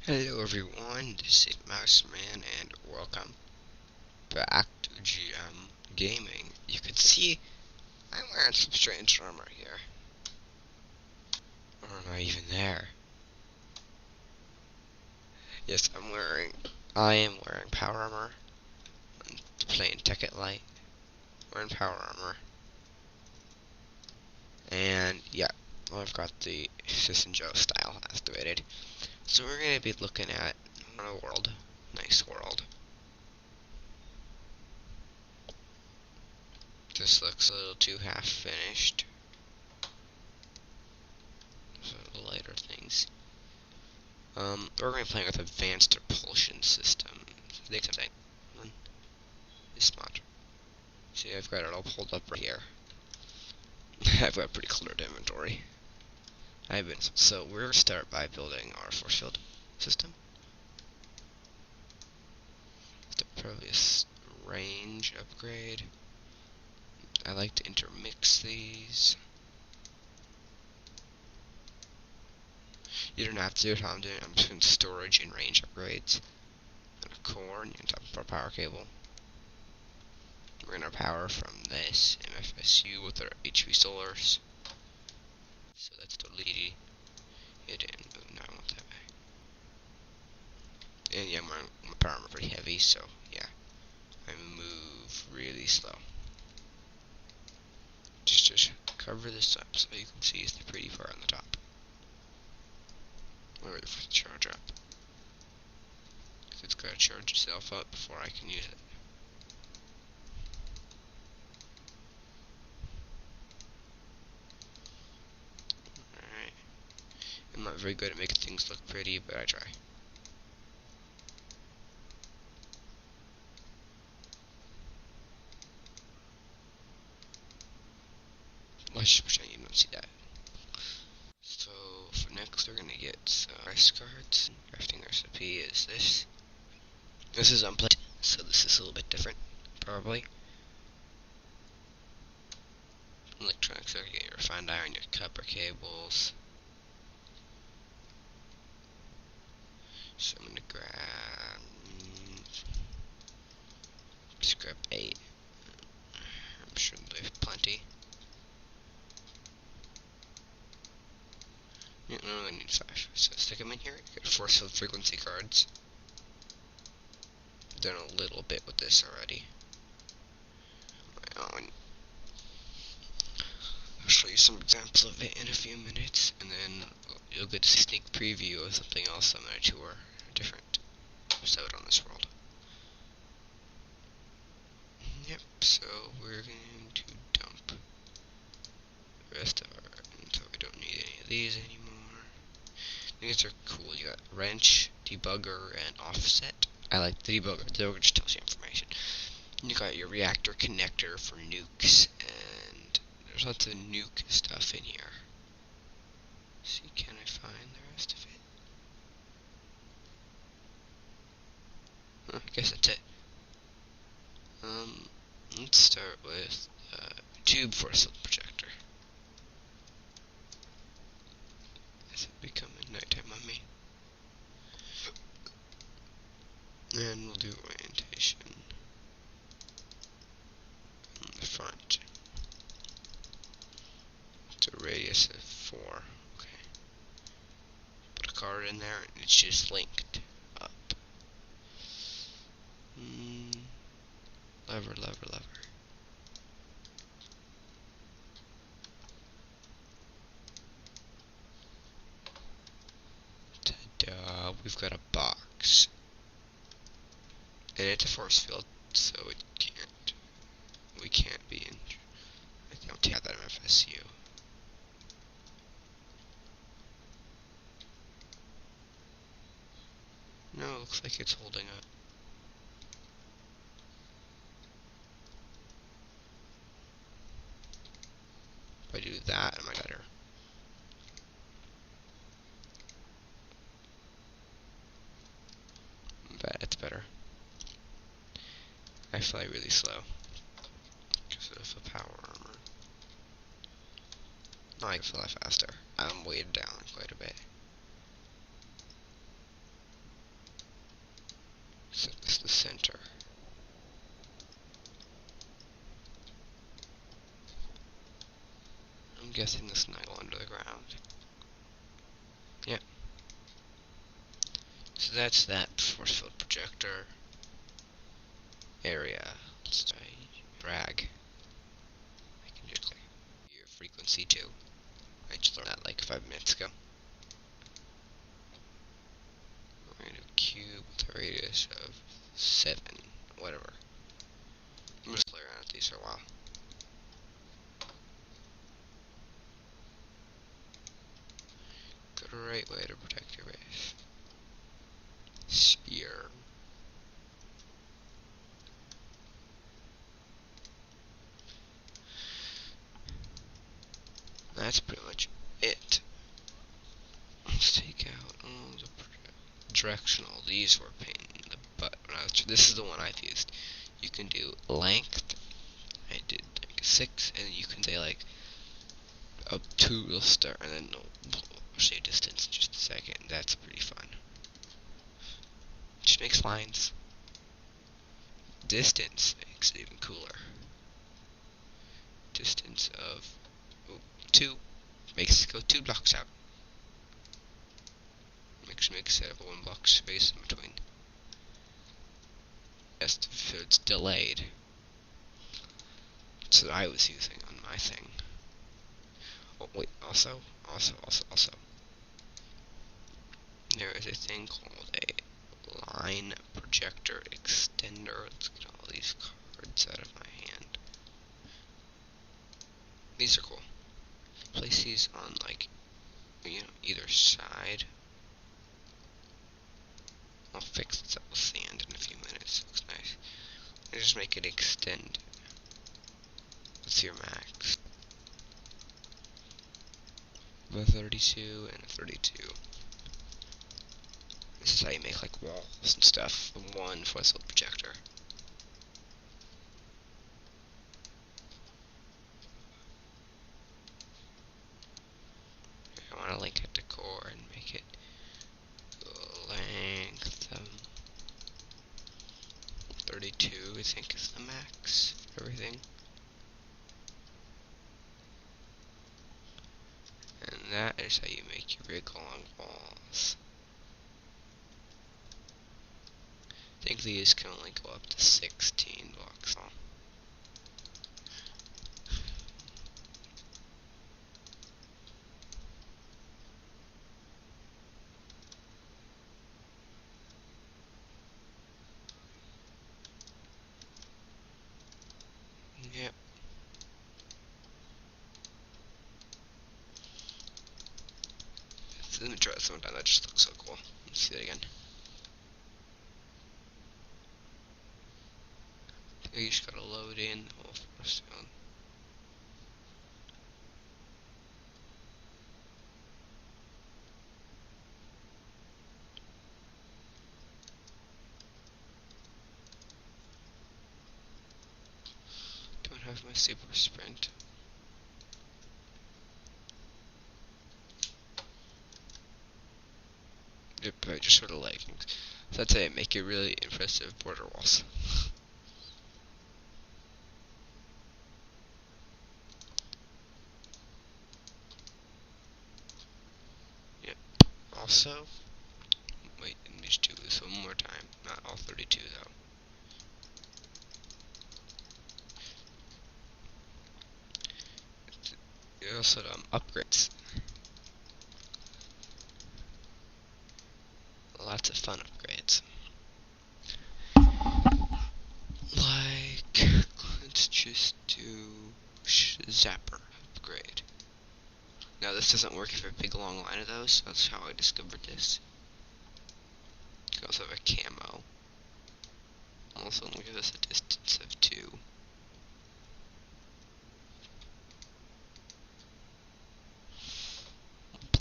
Hello everyone, this is Mouseman and welcome back to GM Gaming. You can see I'm wearing some strange armor here. Or am I even there? Yes, I am wearing power armor. I'm playing Tekkit Lite. Wearing power armor. And yeah, well, I've got the Sis and Joe style activated. So we're going to be looking at a world. Nice world. This looks a little too half finished. So the lighter things. We're going to be playing with advanced repulsion system. This mod. See, I've got it all pulled up right here. I've got a pretty cluttered inventory. So we're going to start by building our force field system. The previous range upgrade. I like to intermix these. You don't have to do what I'm doing. I'm just doing storage and range upgrades. And a core, and you can top up our power cable. We're gonna power from this MFSU with our HV solars. So that's the Lite hidden. No, I want that way. And yeah, my power armor pretty heavy, so yeah. I move really slow. Just cover this up so you can see it's the pretty part on the top. We're waiting for the charge up. It's gotta charge itself up before I can use it. Alright. I'm not very good at making things look pretty, but I try. Let's just pretend you don't see that. So, for next we're gonna get rice cards. Crafting recipe is this. This is unplayed, so this is a little bit different, probably. Electronic circuit, your refined iron, your copper cables. So I'm gonna grab, just grab 8. I'm sure there's plenty. Yeah, no, I need 5. So stick them in here. Get force field frequency cards. I've done a little bit with this already. I'll show you some examples of it in a few minutes, and then you'll get a sneak preview of something else I'm going to tour, a different episode on this world. Yep, so we're going to dump the rest of our, so we don't need any of these anymore. These are cool. You got wrench, debugger, and offset. I like the debugger. The debugger just tells you information. You got your reactor connector for nukes, and there's lots of nuke stuff in here. See, can I find the rest of it? I guess that's it. Let's start with tube force field projector. It's becoming nighttime on me. And we'll do orientation on the front. It's a radius of 4. Okay. Put a card in there, and it's just linked up. Lever, lever, lever. Ta-da! We've got a box. And it's a force field, so we can't be in. I can't take that MFSU. No, it looks like it's holding up. If I do that, am I better? Bet it's better. I fly really slow because of the power armor. No, I can fly faster. I'm weighted down quite a bit. the center. I'm guessing this might go under the ground. Yep. So that's that force field projector area. Let's try drag. I can just your frequency too. I just learned that like 5 minutes ago. We're going to cube with a radius of 7, whatever. I'm just play around with these for a while. Great way to protect your base. Spear. That's pretty much it. Let's take out all the directional. These were a pain in the butt. This is the one I've used. You can do length. I did like 6, and you can say like up to will start, and then I'll say distance in just a second. That's pretty fun. Just makes lines. Distance makes it even cooler. Distance of 2 makes it go 2 blocks out. Makes it have a 1 block space in between. Best if it's delayed. That's what I was using on my thing. Oh wait, also. There is a thing called a line projector extender. Let's get all these cards out of my hand. These are cool. Place these on like, either side. I'll fix this up with sand in a few minutes. Looks nice. And just make it extend. What's your max? A 32 and a 32. This is how you make like walls and stuff. The one force field projector. I want to link it to core and make it length 32. I think is the max for everything. And that is how you make your big long walls. I think these can only go up to 16 blocks long. Yep. Let me try this one time. That just looks so cool. Let's see that again. You just gotta load in the whole force field. Don't have my super sprint. Yep, I just sort of lagging. So that's it. Make it really impressive border walls. Yep. Also, wait, let me just do this one more time. Not all 32 though. You also upgrades. Lots of fun upgrades. Like, let's just do Zapper upgrade. Now this doesn't work if you have a big long line of those, so that's how I discovered this. You can also have a camo. Also only give us a distance of 2.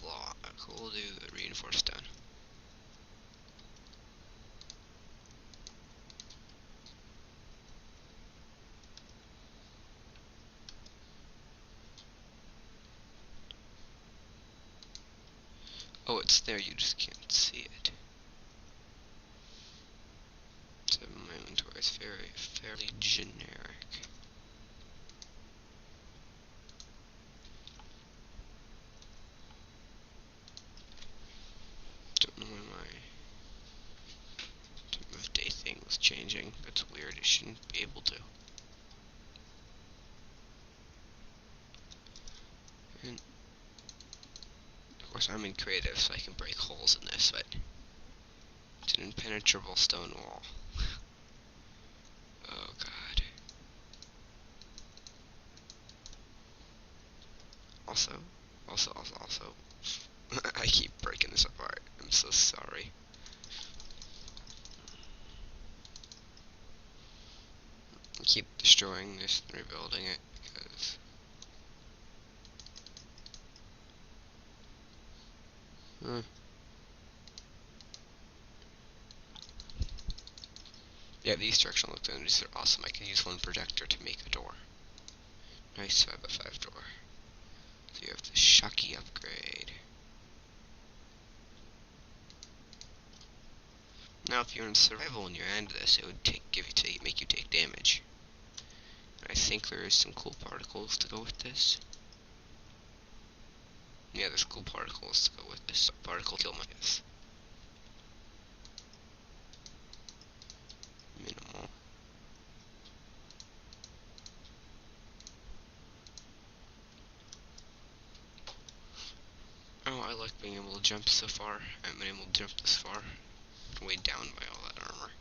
Block, we'll do a reinforced stone. Oh, it's there, you just can't see it. So really generic. Don't know why my time of day thing was changing. That's weird. It shouldn't be able to. And of course, I'm in creative, so I can break holes in this, but it's an impenetrable stone wall. Oh god. Also, I keep breaking this apart. I'm so sorry. I keep destroying this and rebuilding it because yeah, these directional look these are awesome. I can use one projector to make a door. Nice 5x5 door. So you have the Shocky upgrade. Now, if you're in survival and you're into this, it would make you take damage. I think there is some cool particles to go with this. Yeah, there's cool particles to go with this. Particle kill my guess. Minimal. Oh, I like being able to jump so far. I haven't been able to jump this far. Weighed down by all that armor.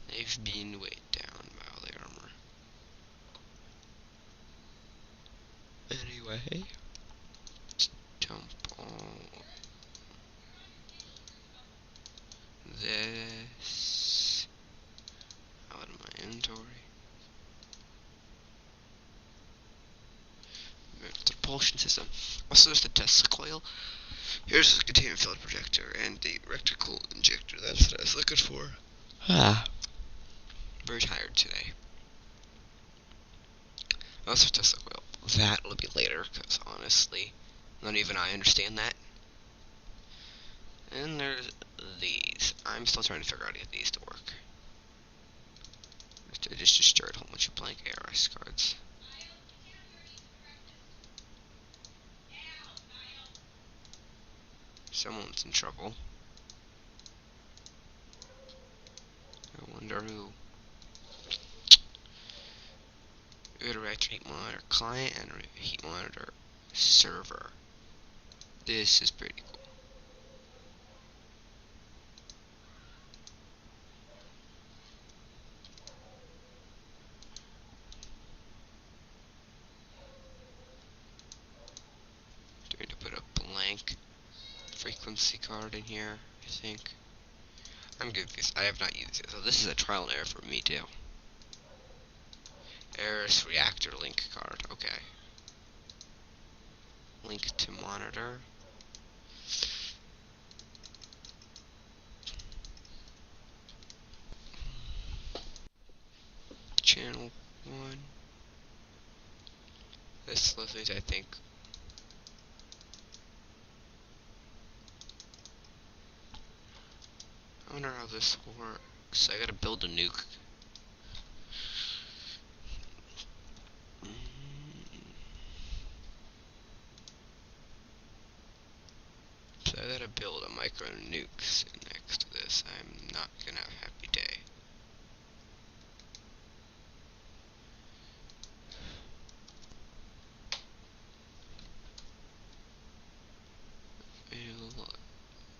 They've been weighed down by all the armor. Anyway, let's dump all this out of my inventory. The propulsion system. Also, there's the Tesla coil. Here's the containment field projector and the reticle injector. That's what I was looking for. Very tired today. Also, Tesla coil. That will be later, because honestly, not even I understand that. And there's these. I'm still trying to figure out how to get these to work. I just destroyed a whole bunch of blank ARS cards. Someone's in trouble. I wonder who. We got a reactor heat monitor client and a heat monitor server. This is pretty cool. Going to put a blank frequency card in here, I think. I'm good because I have not used it, so this is a trial and error for me too. ARS reactor link card, okay. Link to monitor. Channel 1. This Leslie's, I think. I wonder how this works. I gotta build a nuke. So I gotta build a micro nuke next to this. I'm not gonna have a happy day.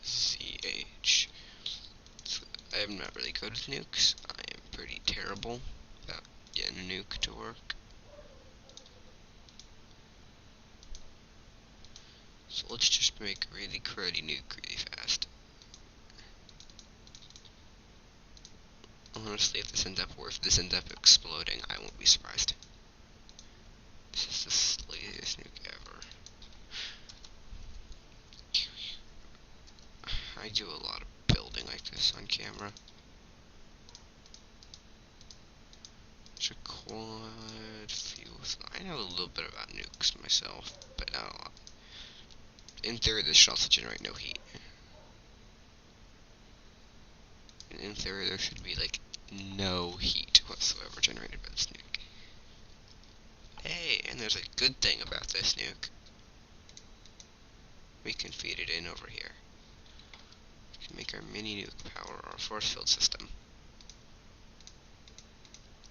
LZH. I'm not really good with nukes. I am pretty terrible about getting a nuke to work. So let's just make a really cruddy nuke really fast. Honestly, if this ends up exploding, I won't be surprised. This is the sleaziest nuke ever. I do a lot of building like this on camera. It's a quad fuel. I know a little bit about nukes myself, but not a lot. In theory, this should also generate no heat. in theory there should be like no heat whatsoever generated by this nuke. Hey, and there's a good thing about this nuke. We can feed it in over here. We can make our mini nuke power our force field system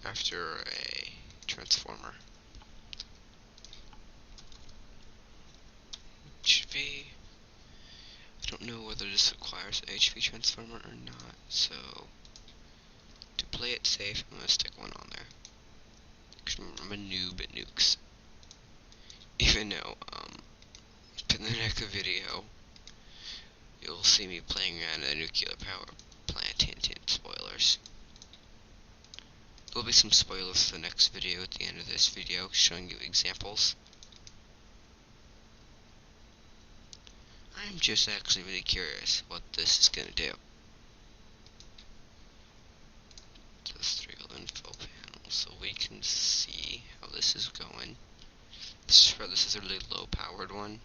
after a transformer. HV. I don't know whether this requires an HV transformer or not, so to play it safe, I'm gonna stick one on there. Cause I'm a noob at nukes. Even though, in the next video, you'll see me playing around a nuclear power plant. Hint, hint, spoilers. There'll be some spoilers for the next video at the end of this video, showing you examples. I'm just actually really curious what this is gonna do. This 3 info panel, so we can see how this is going. This is a really low powered one.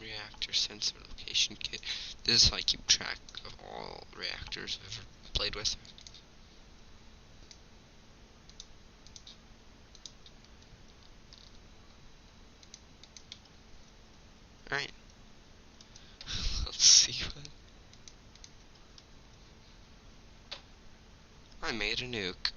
Reactor sensor location kit. This is how I keep track of all reactors I've ever played with. Alright. Let's see what... I made a nuke.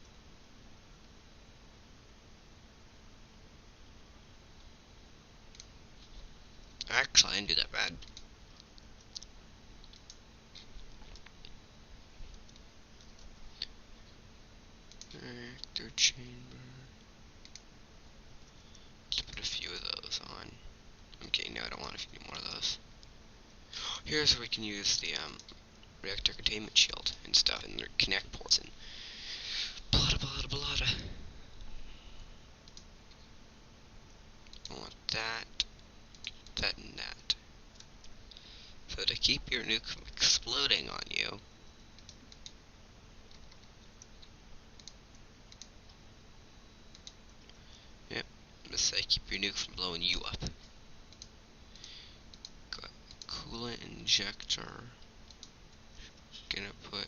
Actually, I didn't do that bad. Reactor chamber. Let's put a few of those on. Okay, no, I don't want a few more of those. Here's where we can use the reactor containment shield and stuff, and their connect ports and blada blada blada. I want that, that, and that. So to keep your nuke from exploding on you, yep, let's say keep your nuke from blowing you up. Got coolant injector. Gonna put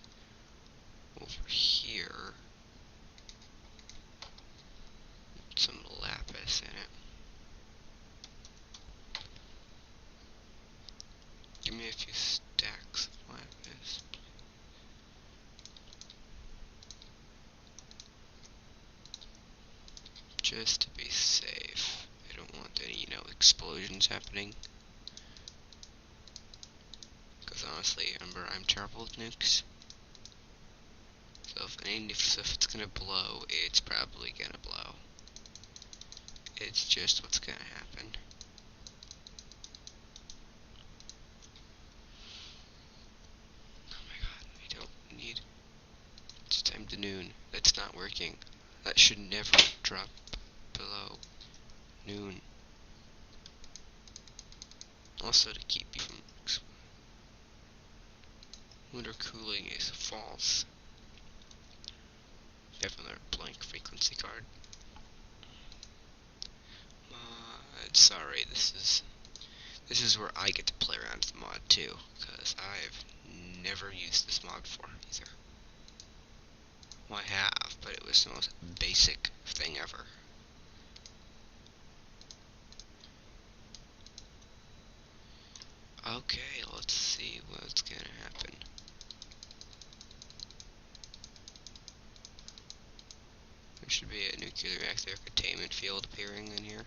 over here some lapis in it. Give me a few stacks of lapis. Just to be safe. I don't want any, explosions happening. Because honestly, remember, I'm terrible with nukes. So if it's gonna blow, it's probably gonna blow. It's just what's gonna happen. Oh my god, I don't need... It's time to noon. That's not working. That should never drop below noon. Also to keep you from... Winter cooling is false. We have another blank frequency card. Sorry, this is where I get to play around with the mod too, because I've never used this mod before either. Well, I have, but it was the most basic thing ever. Okay, let's see what's gonna happen. There should be a nuclear reactor containment field appearing in here.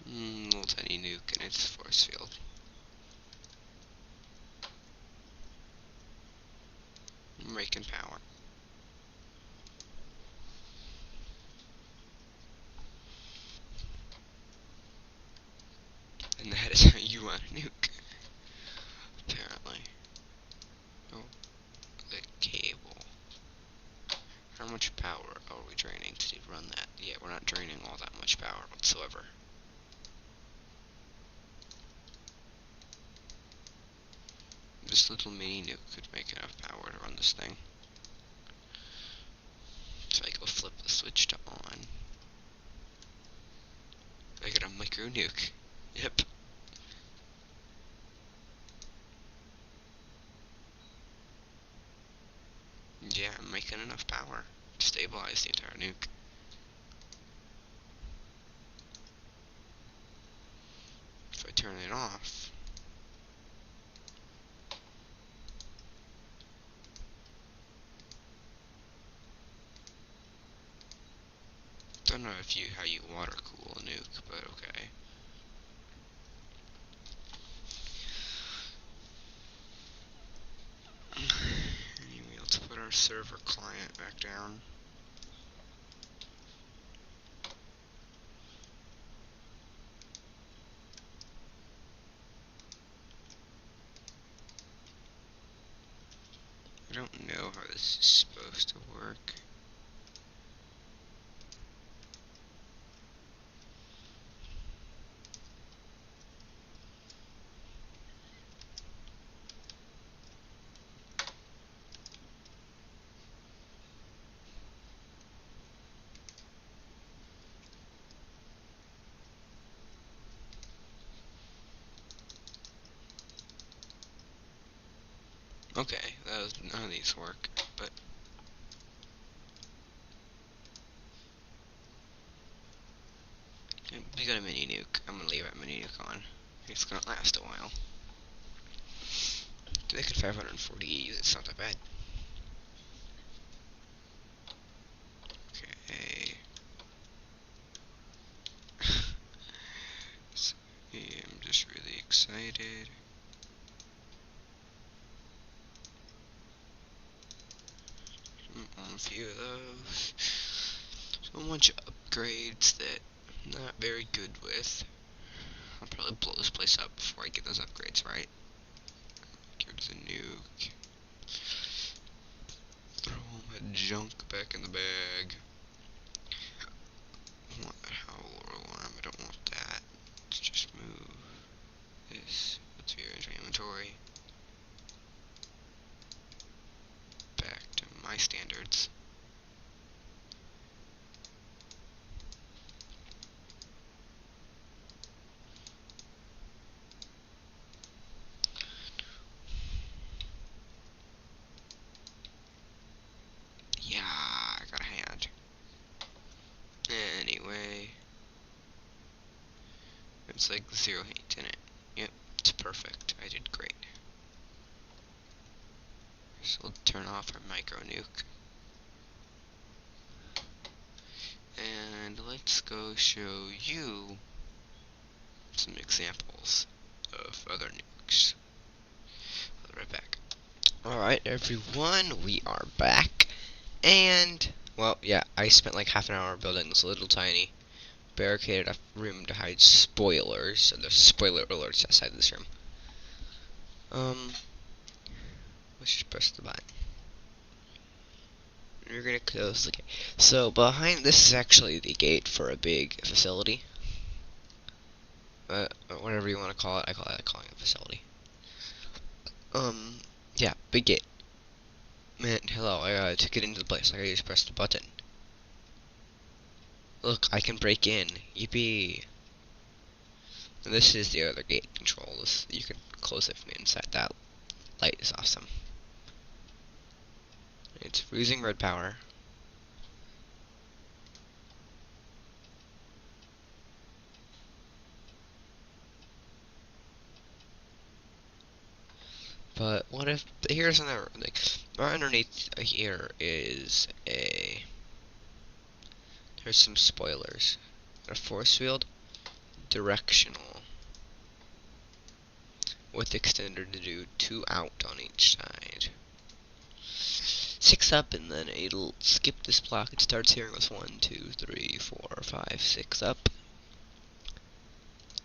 Little tiny nuke in its force field. Raking power. And that is how you want a nuke. Apparently. Oh, the cable. How much power are we draining to run that? Yeah, we're not draining all that much power whatsoever. This little mini nuke could make enough power to run this thing. So I go flip the switch to on. I get a micro nuke. Yep. Yeah, I'm making enough power to stabilize the entire nuke. If I turn it off, don't know how you water cool a nuke, but okay. Anyway, let's put our server client back down. I don't know how this is supposed to work. Okay, none of these work, but we got a mini nuke. I'm gonna leave that mini nuke on. It's gonna last a while. To make it 540, it's not that bad. Okay. So, yeah, I'm just really excited. A few of those. So much upgrades that I'm not very good with. I'll probably blow this place up before I get those upgrades right. Get the nuke. Throw all my junk back in the bag. How alarm? I don't want that. Let's just move this. Let's view into inventory. Back to my standards. Yeah, I got a hand. Anyway, it's like 0 heat in it. Yep, it's perfect. I did great. So we'll turn off our micro nuke. And let's go show you some examples of other nukes. I'll be right back. Alright everyone, we are back. And, well, yeah, I spent like half an hour building this little tiny barricaded room to hide spoilers. So there's spoiler alerts outside this room. Let's just press the button. We're gonna close the gate. So behind this is actually the gate for a big facility. Whatever you want to call it, I call it a facility. Yeah, big gate. Man, hello, I took it into the place. I just pressed the button. Look, I can break in. Yippee! And this is the other gate control. You can close it from inside. That light is awesome. It's freezing red power. But what if here's another like right underneath here is there's some spoilers. A force field, directional, with extender to do 2 out on each side. 6 up, and then it'll skip this block. It starts here and goes 1, 2, 3, 4, 5, 6 up.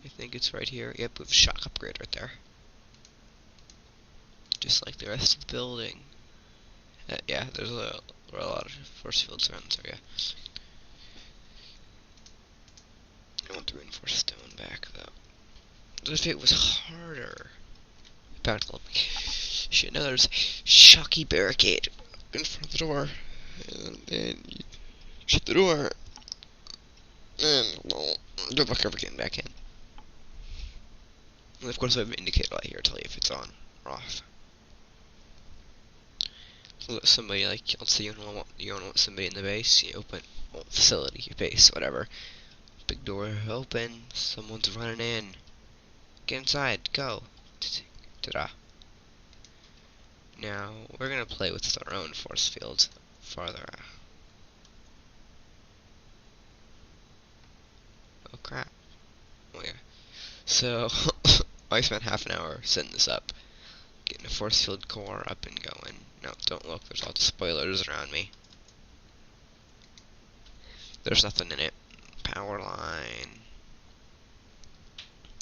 I think it's right here. Yep, with a shock upgrade right there. Just like the rest of the building. Yeah, there's a lot of force fields around this area. I want the reinforced stone back though. If it was harder. About to let me. Shit, now there's a shocky barricade in front of the door. And then you shut the door. And, well, good luck ever getting back in. And of course I have an indicator light here to tell you if it's on or off. So that somebody, like, let's say you don't want somebody in the base, you open, well, facility, your base, whatever. Big door open, someone's running in. Get inside, go. Ta-da. Now, we're gonna play with our own force fields farther out. Oh crap. Oh yeah. So, I spent half an hour setting this up. Getting a force field core up and going. No, don't look, there's all the spoilers around me. There's nothing in it. Power line.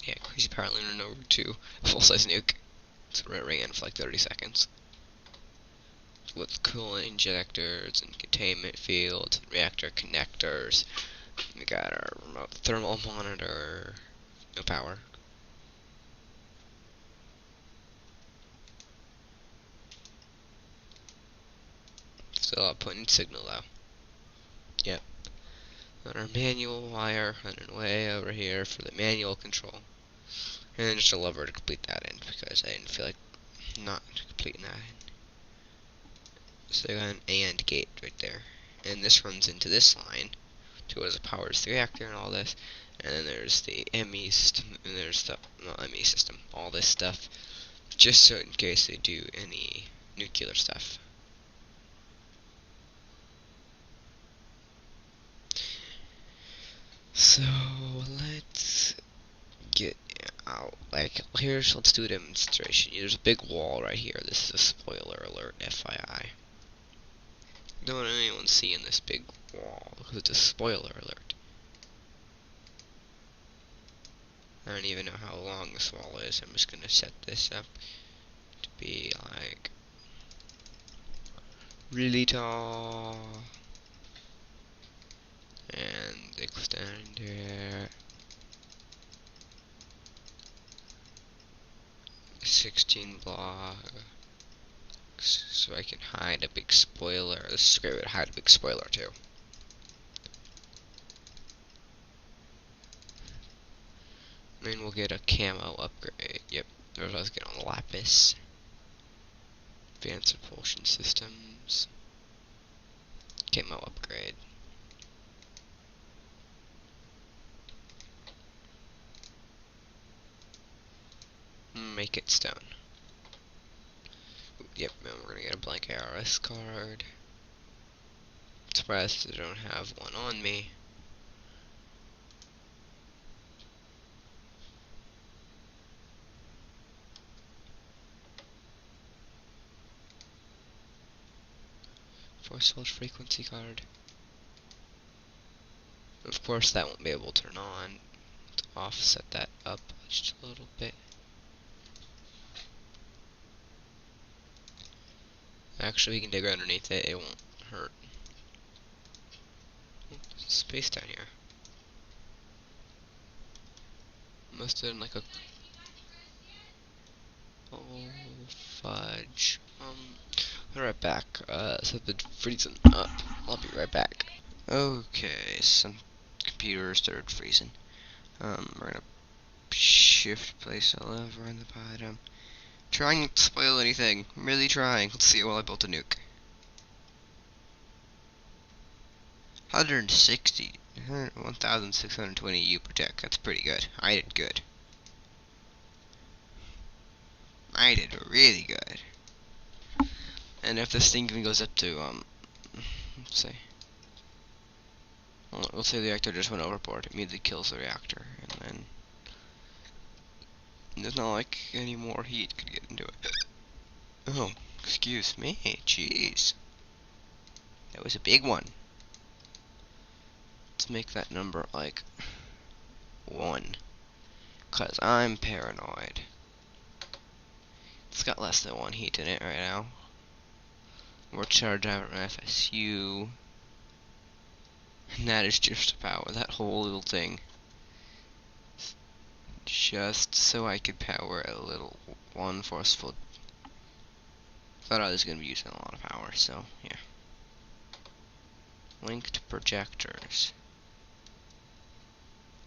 Yeah, crazy power line run over to a full-size nuke. So we're ring in for like 30 seconds. With coolant injectors and containment fields, reactor connectors. We got our remote thermal monitor. No power. Still outputting signal though. Yep. Got our manual wire running way over here for the manual control. And then just a lever to complete that in because I didn't feel like not completing that in. So I got an AND gate right there. And this runs into this line to what powers the reactor and all this. And then there's the ME system, and there's the ME system, all this stuff. Just so in case they do any nuclear stuff. So let's get out. Like let's do a demonstration. There's a big wall right here. This is a spoiler alert, FYI. Don't want anyone seeing this big wall because it's a spoiler alert. I don't even know how long this wall is. I'm just gonna set this up to be like really tall. And extender 16 blocks so I can hide a big spoiler. This is a great way to hide a big spoiler too. And we'll get a camo upgrade. Yep, there's what I was getting on the lapis. Advanced propulsion systems. Camo upgrade. Make it stone. Yep, and we're gonna get a blank ARS card. Surprised I don't have one on me. Force field frequency card. Of course, that won't be able to turn on. Let's offset that up just a little bit. Actually, we can dig underneath it, it won't hurt. Oh, there's space down here. Must have been like a... Oh, fudge. I'll be right back. So the freezing up. I'll be right back. Okay, some computers started freezing. We're gonna shift place a lever on the bottom. Trying not to spoil anything. I'm really trying. Let's see while I built a nuke. 1,620 U per tick. That's pretty good. I did good. I did really good. And if this thing even goes up to, let's see. Well, let's say the reactor just went overboard. It immediately kills the reactor. And then there's not like any more heat could get into it. Oh, excuse me. Jeez. That was a big one. Let's make that number like 1. 'Cause I'm paranoid. It's got less than 1 heat in it right now. We're charged out an FSU. And that is just to power that whole little thing. Just so I could power a little one forceful. Thought I was going to be using a lot of power, so yeah. Linked projectors.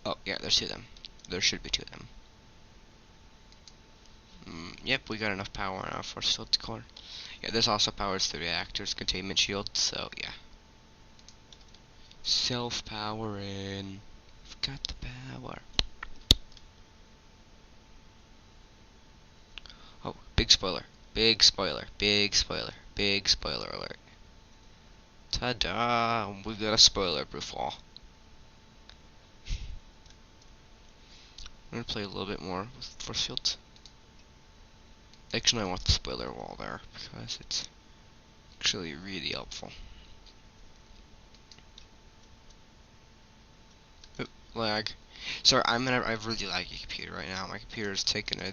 Oh, yeah, there's 2 of them. There should be 2 of them. Yep, we got enough power on our force field to core. Yeah, this also powers the reactor's containment shield, so yeah. Self-powering. We've got the power. Oh, big spoiler. Big spoiler. Big spoiler. Big spoiler alert. Ta-da! We got a spoiler-proof wall. I'm gonna play a little bit more with force fields. Actually, I want the spoiler wall there because it's actually really helpful. Oop, lag. Sorry, I have really laggy computer right now. My computer is taking a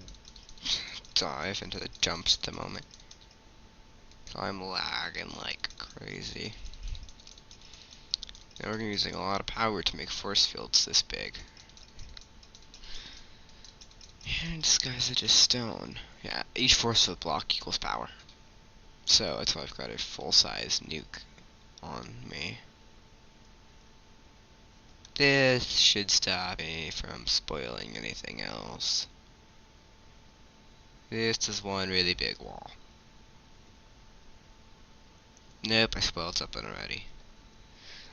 dive into the jumps at the moment. So I'm lagging like crazy. Now we're using a lot of power to make force fields this big. And disguise it as stone. Yeah, each force field block equals power. So that's why I've got a full-size nuke on me. This should stop me from spoiling anything else. This is one really big wall. Nope, I spoiled something already.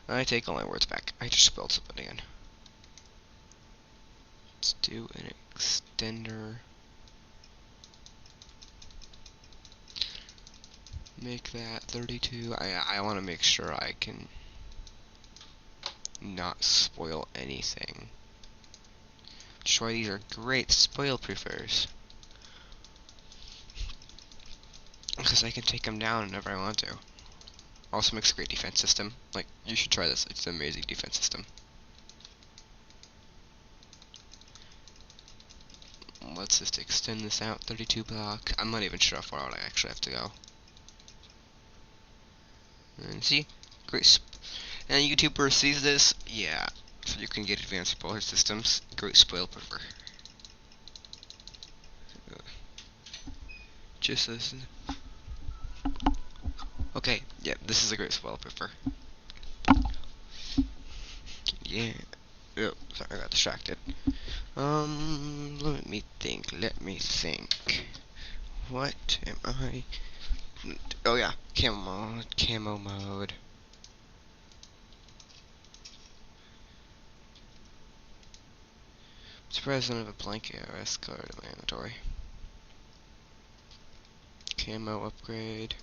I take all my words back. I just spoiled something again. Let's do an extender. Make that 32. I want to make sure I can not spoil anything. That's why these are great spoil proofers. Because I can take them down whenever I want to. Also makes a great defense system. Like, you should try this. It's an amazing defense system. Let's just extend this out 32 block. I'm not even sure how far out I actually have to go. And see? Great. And a YouTuber sees this, yeah. So you can get advanced spoiler systems. Great spoil proofer. Just listen. Okay, yeah, this is a great spoil proofer. Yeah. Oh, sorry, I got distracted. Let me think. What am I? Oh yeah, camo mode. Surprised I don't have a blank ARS card in my inventory. Camo upgrade.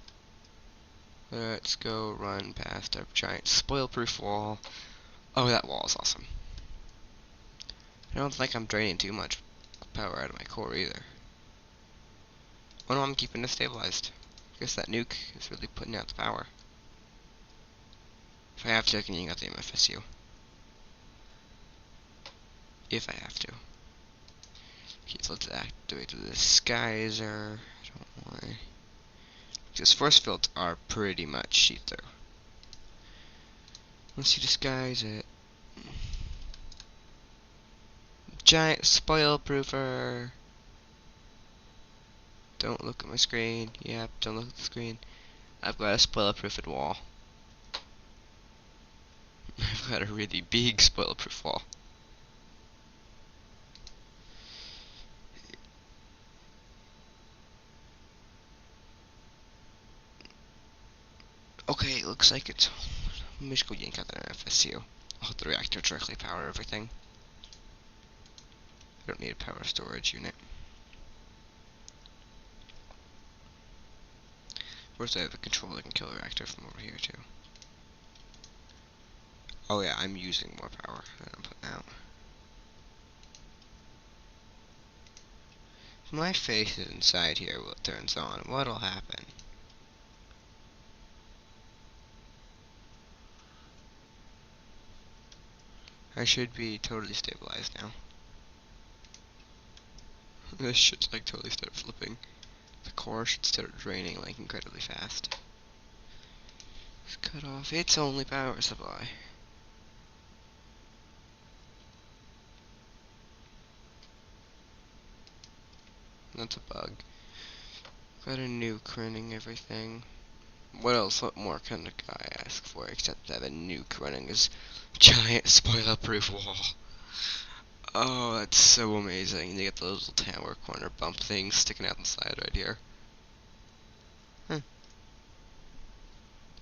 Let's go run past our giant spoil-proof wall. Oh, that wall is awesome. I don't think I'm draining too much power out of my core either. Oh no, I'm keeping it stabilized. I guess that nuke is really putting out the power. If I have to, I can use out the MFSU. If I have to. Okay, so let's activate the disguiser. I don't want to. Because force fields are pretty much see-through. Once you disguise it. Giant spoil proofer. Don't look at my screen. Yep, don't look at the screen. I've got a spoil proofed wall. I've got a really big spoil proof wall. Okay, it looks like it's. Let me just go yank out that FSU. I'll let the reactor directly power everything. I don't need a power storage unit. Of course, I have a controller that can kill the reactor from over here too. Oh yeah, I'm using more power than I'm putting out. If my face is inside here while it turns on, what'll happen? I should be totally stabilized now. This should like totally start flipping. The core should start draining like incredibly fast. Let's cut off its only power supply. That's a bug. Got a nuke running everything. What else? What more can the guy ask for except to have a nuke running his giant spoiler-proof wall? Oh, that's so amazing. You get those little tower corner bump things sticking out the side right here.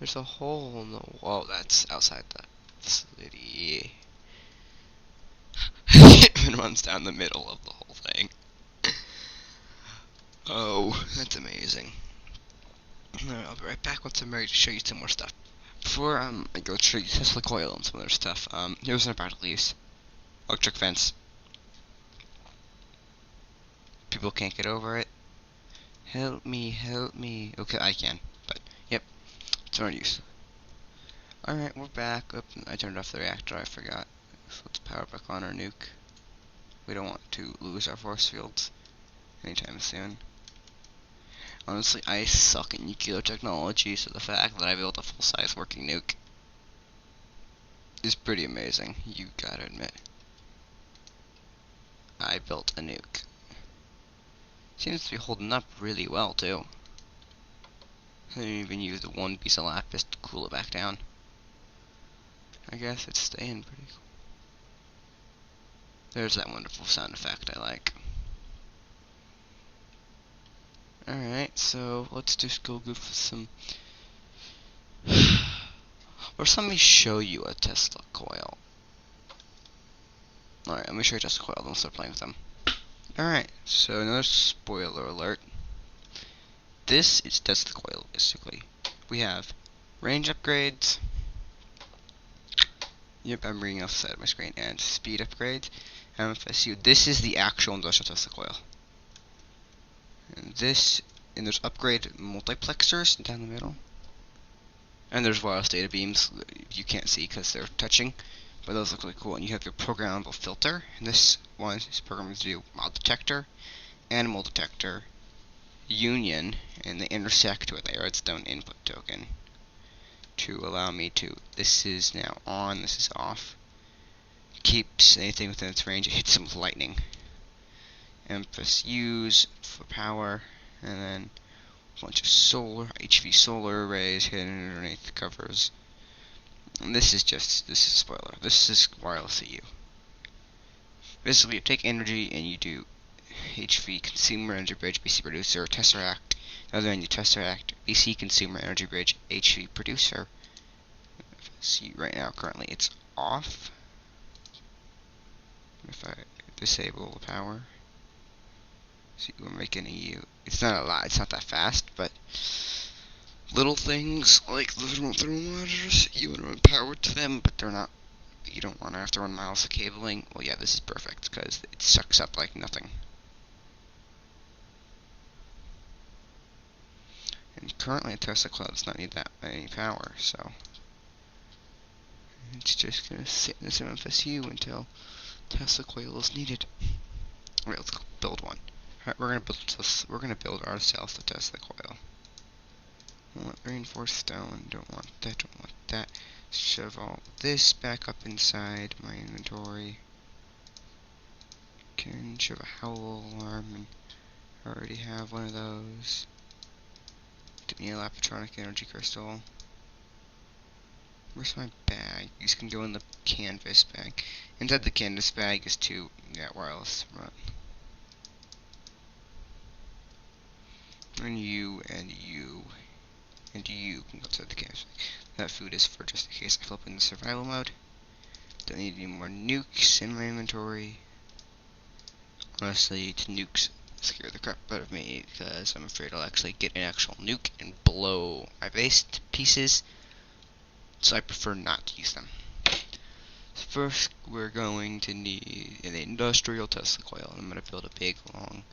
There's a hole in the wall. That's outside the facility. It runs down the middle of the whole thing. Oh, that's amazing. Alright, I'll be right back once I'm ready to show you some more stuff. Before I go show you Tesla coil and some other stuff, here's an about lease. Electric fence. People can't get over it. Help me, help me. Okay, I can, but yep, it's no use. Alright, we're back. Oop, I turned off the reactor, I forgot. So let's power back on our nuke. We don't want to lose our force fields anytime soon. Honestly, I suck at nuclear technology, so the fact that I built a full-size working nuke is pretty amazing, you gotta admit. I built a nuke. Seems to be holding up really well, too. I didn't even use the one piece of lapis to cool it back down. I guess it's staying pretty cool. There's that wonderful sound effect I like. Alright, so let's just go for some... First, let me show you a Tesla coil. Alright, let me show you a Tesla coil, then we'll start playing with them. Alright, so another spoiler alert. This is Tesla coil, basically. We have range upgrades. Yep, I'm reading off the side of my screen. And speed upgrades. MFSU. This is the actual industrial Tesla coil. And there's upgrade multiplexers down the middle. And there's wireless data beams you can't see because they're touching, but those look really cool. And you have your programmable filter. And this one is programmed to do mold detector, animal detector, union, and they intersect with a redstone input token to allow me to. This is now on. This is off. Keeps anything within its range. It hits them with lightning. MFSUs for power, and then a bunch of solar, HV solar arrays hidden underneath the covers. And this is spoiler. This is wireless EU. Basically, you take energy and you do HV consumer energy bridge, BC producer, tesseract. Other than you tesseract, BC consumer energy bridge, HV producer. See right now, currently it's off. If I disable the power. See, we're making EU. It's not a lot, it's not that fast, but little things like the thermometers, you want to run power to them, but they're not, you don't want to have to run miles of cabling. Well, yeah, this is perfect, because it sucks up like nothing. And currently, a Tesla coil does not need that any power, so it's just going to sit in this MFSU until Tesla coil is needed. Alright, let's go build one. Alright, we're gonna build ourselves a Tesla coil. Don't want reinforced stone, don't want that. Shove all this back up inside my inventory. Can shove a howl alarm, and I already have one of those. Didn't need a Lapatronic energy crystal. Where's my bag? These can go in the canvas bag. Inside the canvas bag is two wireless run. And you can go outside the canvas bag. That food is for just in case I flip into survival mode. Don't need any more nukes in my inventory. Honestly, nukes scare the crap out of me because I'm afraid I'll actually get an actual nuke and blow my base to pieces. So I prefer not to use them. First, we're going to need an industrial Tesla coil. I'm going to build a big, long,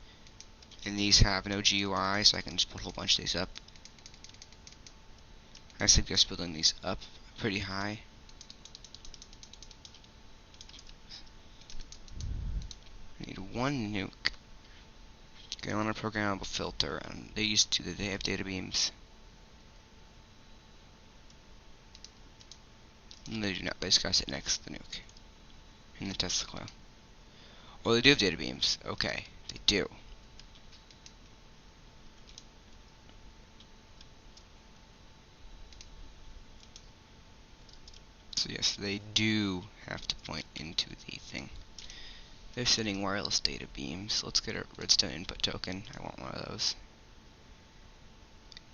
and these have no GUI, so I can just put a whole bunch of these up. I suggest building these up pretty high. I need one nuke. Going on a programmable filter, and they have data beams. And they do not. They just gotta sit next to the nuke in the Tesla coil. Oh, they do have data beams. Okay, they do. So yes, they do have to point into the thing. They're sending wireless data beams. Let's get a redstone input token. I want one of those.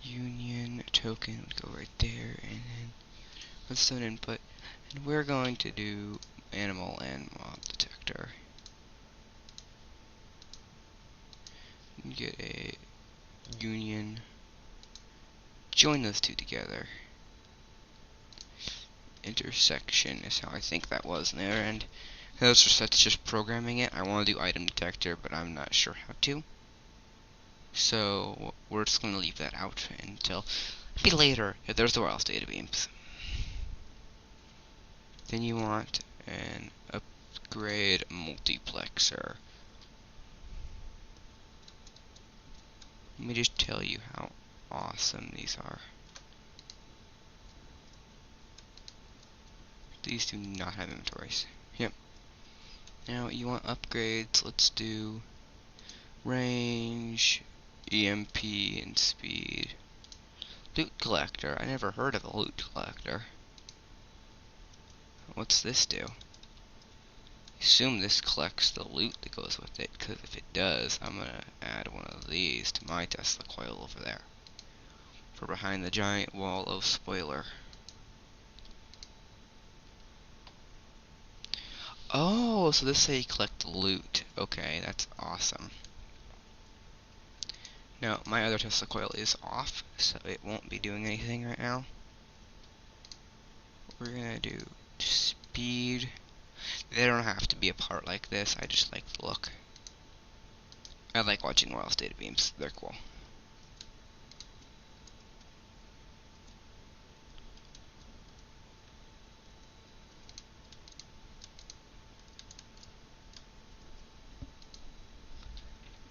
Union token would go right there, and then redstone input. And we're going to do animal and mob detector. Get a union. Join those two together. Intersection is how I think that was in there, and that's just programming it. I want to do item detector, but I'm not sure how to. So we're just going to leave that out until maybe later if there's the wireless data beams. Then you want an upgrade multiplexer. Let me just tell you how awesome these are. These do not have inventories. Yep. Now you want upgrades. Let's do range, EMP, and speed. Loot collector. I never heard of a loot collector. What's this do? I assume this collects the loot that goes with it, because if it does, I'm gonna add one of these to my Tesla coil over there. For behind the giant wall of spoiler. Oh, so this is how you collect loot. Okay, that's awesome. Now, my other Tesla coil is off, so it won't be doing anything right now. We're gonna do speed. They don't have to be a part like this, I just like the look. I like watching wireless data beams, they're cool.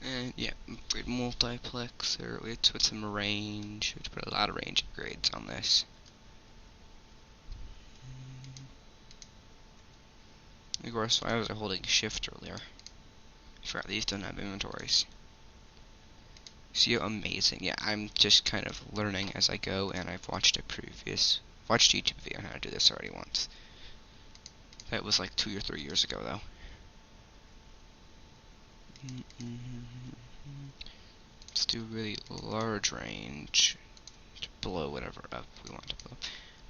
And yeah, upgrade multiplexer. We have to put some range. We have to put a lot of range upgrades on this. Of course, I was holding shift earlier. I forgot these don't have inventories. See how amazing? Yeah, I'm just kind of learning as I go, and I've watched a YouTube video on how to do this already once. That was like 2 or 3 years ago, though. Let's do really large range to blow whatever up we want to blow.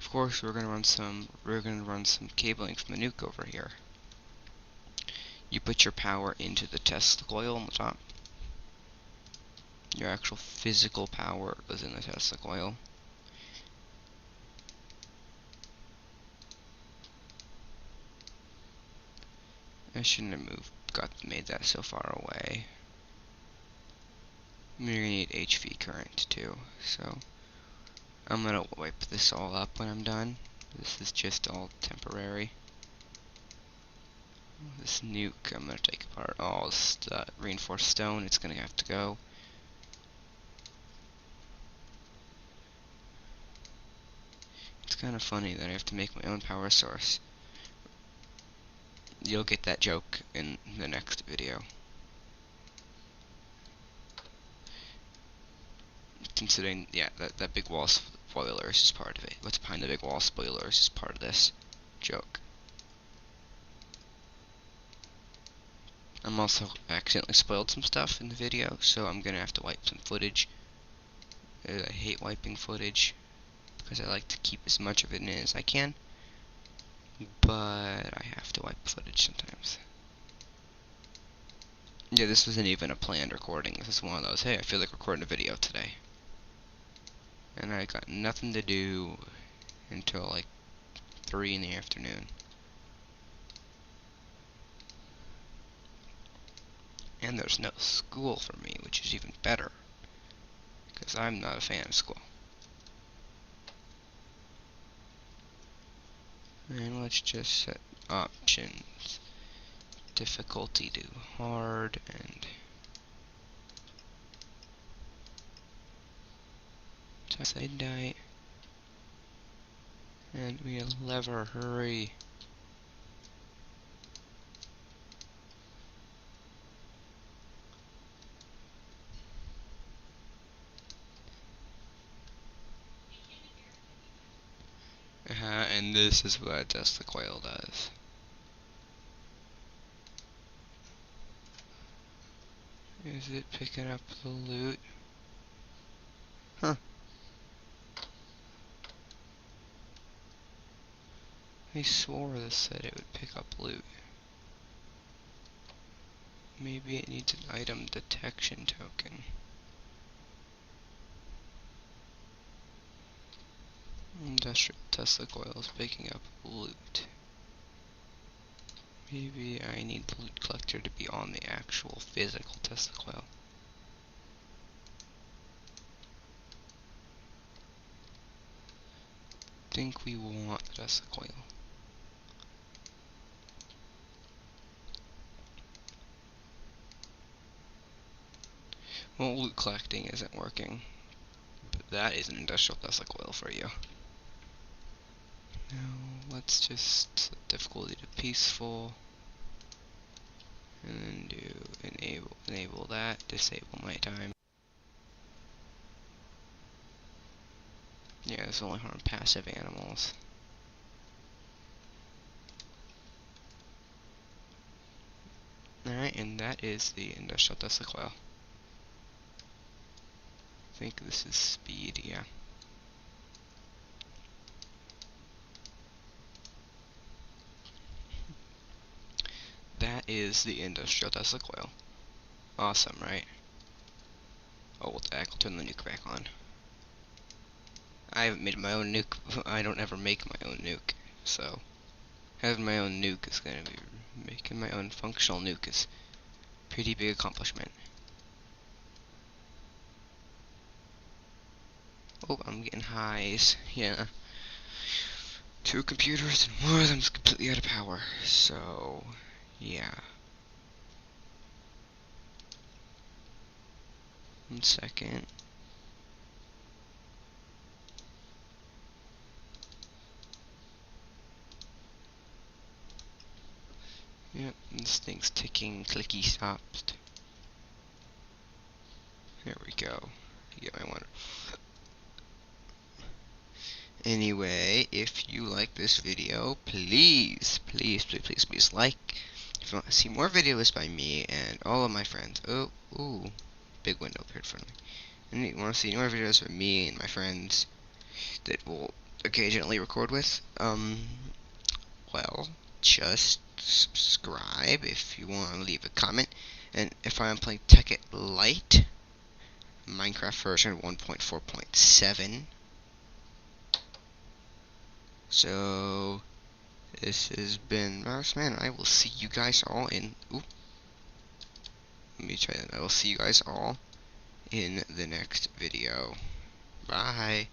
Of course, we're gonna run some cabling from the nuke over here. You put your power into the Tesla coil on the top. Your actual physical power goes in the Tesla coil. I shouldn't have made that so far away. You're gonna need HV current too, so I'm gonna wipe this all up when I'm done. This is just all temporary. This nuke I'm gonna take apart. All this reinforced stone, it's gonna have to go. It's kind of funny that I have to make my own power source. You'll get that joke in the next video. Considering, yeah, that big wall spoiler is just part of it. What's behind the big wall spoiler is just part of this joke. I'm also accidentally spoiled some stuff in the video, so I'm gonna have to wipe some footage. I hate wiping footage because I like to keep as much of it in as I can, but I have to wipe footage sometimes. Yeah, this wasn't even a planned recording. This is one of those, hey, I feel like recording a video today. And I got nothing to do until like 3 in the afternoon. And there's no school for me, which is even better, because I'm not a fan of school. And let's just set options. Difficulty to hard, and midnight. And we lever, hurry. And this is what just the coil does. Is it picking up the loot? Huh. I swore this said it would pick up loot. Maybe it needs an item detection token. Industrial Tesla coil is picking up loot. Maybe I need the loot collector to be on the actual physical Tesla coil. I think we want the Tesla coil. Well, loot collecting isn't working, but that is an industrial Tesla coil for you. Now, let's just set difficulty to peaceful, and then do enable that, disable nighttime. Yeah, this only harm passive animals. Alright, and that is the industrial Tesla coil. I think this is speed, yeah. That is the industrial Tesla coil. Awesome, right? Oh, what the heck, I'll turn the nuke back on. I haven't made my own nuke. I don't ever make my own nuke, so having my own nuke is gonna be making my own functional nuke is a pretty big accomplishment. Oh, I'm getting highs. Yeah. 2 computers and one of them's completely out of power. So, yeah. 1 second. Yep, this thing's ticking, clicky stopped. There we go. Get my one. Anyway, if you like this video, please like. If you want to see more videos by me and all of my friends. Oh, ooh, big window appeared in front of me. And you want to see more videos from me and my friends that will occasionally record with, well, just subscribe if you want to leave a comment. And if I'm playing Tekkit Lite, Minecraft version 1.4.7. So, this has been Mouseman. I will see you guys all in. Ooh. Let me try that. I will see you guys all in the next video. Bye.